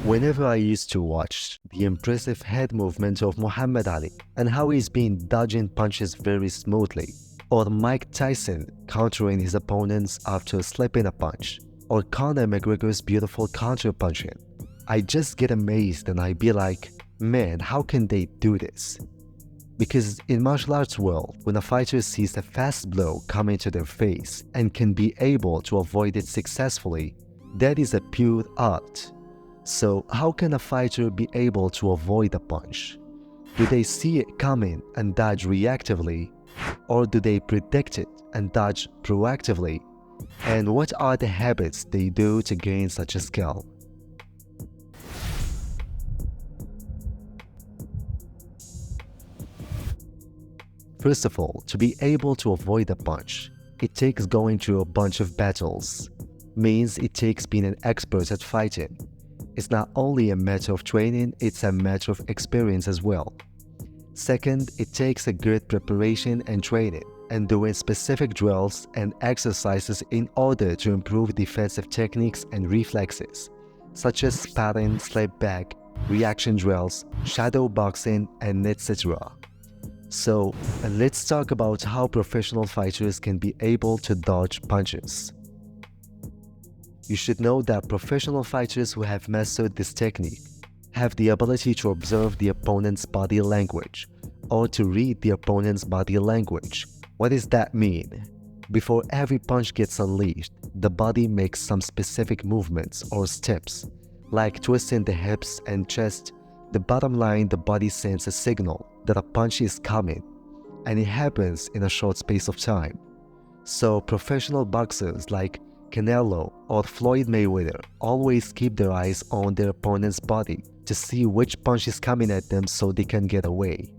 Whenever I used to watch the impressive head movement of Muhammad Ali and how he's been dodging punches very smoothly, or Mike Tyson countering his opponents after slipping a punch, or Conor McGregor's beautiful counter punching, I just get amazed and I be like, man, how can they do this? Because in martial arts world, when a fighter sees a fast blow coming to their face and can be able to avoid it successfully, that is a pure art. So how can a fighter be able to avoid a punch? Do they see it coming and dodge reactively, or do they predict it and dodge proactively? And what are the habits they do to gain such a skill? First of all, to be able to avoid a punch, it takes going through a bunch of battles. Means it takes being an expert at fighting. It's not only a matter of training, it's a matter of experience as well. Second, it takes a good preparation and training and doing specific drills and exercises in order to improve defensive techniques and reflexes, such as sparring, slip back, reaction drills, shadow boxing, and etc. So, let's talk about how professional fighters can be able to dodge punches. You should know that professional fighters who have mastered this technique have the ability to observe the opponent's body language or to read the opponent's body language. What does that mean? Before every punch gets unleashed, the body makes some specific movements or steps, like twisting the hips and chest. The bottom line, the body sends a signal that a punch is coming, and it happens in a short space of time. So professional boxers like Canelo or Floyd Mayweather always keep their eyes on their opponent's body to see which punch is coming at them so they can get away.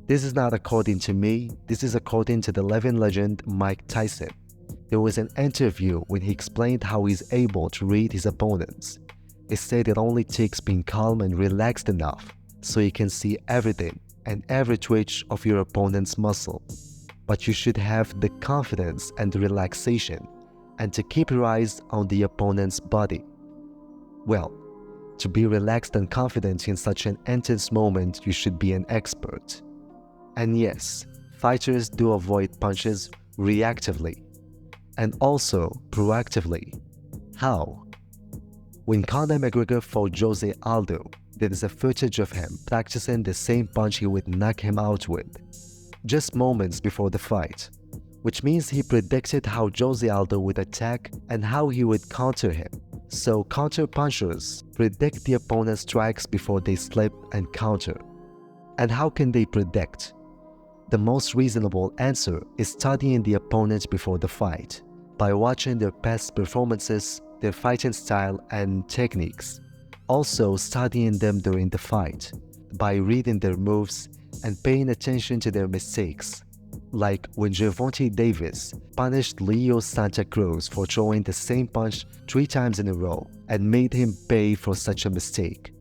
This is not according to me, this is according to the living legend Mike Tyson. There was an interview when he explained how he's able to read his opponents. He said it only takes being calm and relaxed enough so you can see everything and every twitch of your opponent's muscle. But you should have the confidence and the relaxation and to keep your eyes on the opponent's body. Well, to be relaxed and confident in such an intense moment, you should be an expert. And yes, fighters do avoid punches reactively and also proactively. How? When Conor McGregor fought Jose Aldo, there is a footage of him practicing the same punch he would knock him out with, just moments before the fight, which means he predicted how Jose Aldo would attack and how he would counter him. So counter punchers predict the opponent's strikes before they slip and counter. And how can they predict? The most reasonable answer is studying the opponent before the fight, by watching their past performances, their fighting style and techniques. Also studying them during the fight, by reading their moves and paying attention to their mistakes. Like when Gervonta Davis punished Leo Santa Cruz for throwing the same punch 3 times in a row and made him pay for such a mistake.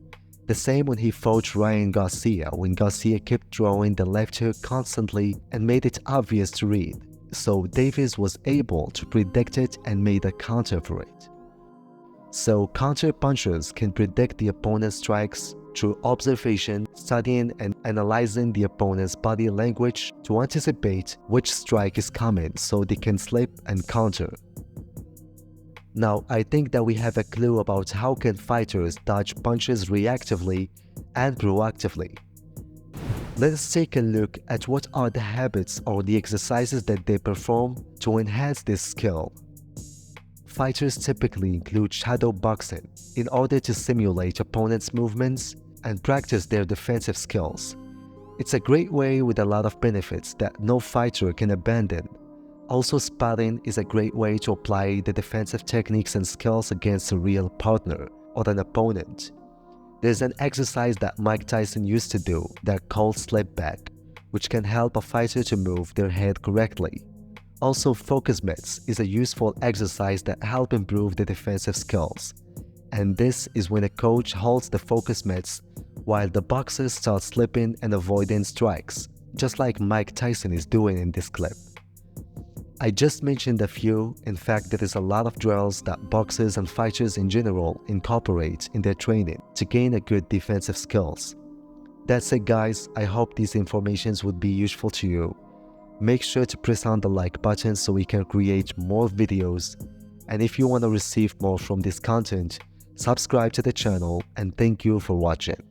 The same when he fought Ryan Garcia when Garcia kept throwing the left hook constantly and made it obvious to read. So Davis was able to predict it and made a counter for it. So counter punchers can predict the opponent's strikes through observation, studying and analyzing the opponent's body language to anticipate which strike is coming so they can slip and counter. Now, I think that we have a clue about how can fighters dodge punches reactively and proactively. Let us take a look at what are the habits or the exercises that they perform to enhance this skill. Fighters typically include shadow boxing in order to simulate opponents' movements and practice their defensive skills. It's a great way with a lot of benefits that no fighter can abandon. Also, sparring is a great way to apply the defensive techniques and skills against a real partner or an opponent. There's an exercise that Mike Tyson used to do that called slip back, which can help a fighter to move their head correctly. Also, focus mitts is a useful exercise that help improve the defensive skills. And this is when a coach holds the focus mitts while the boxers start slipping and avoiding strikes, just like Mike Tyson is doing in this clip. I just mentioned a few. In fact, there is a lot of drills that boxers and fighters in general incorporate in their training to gain a good defensive skills. That's it guys, I hope these informations would be useful to you. Make sure to press on the like button so we can create more videos. And if you want to receive more from this content, subscribe to the channel and thank you for watching.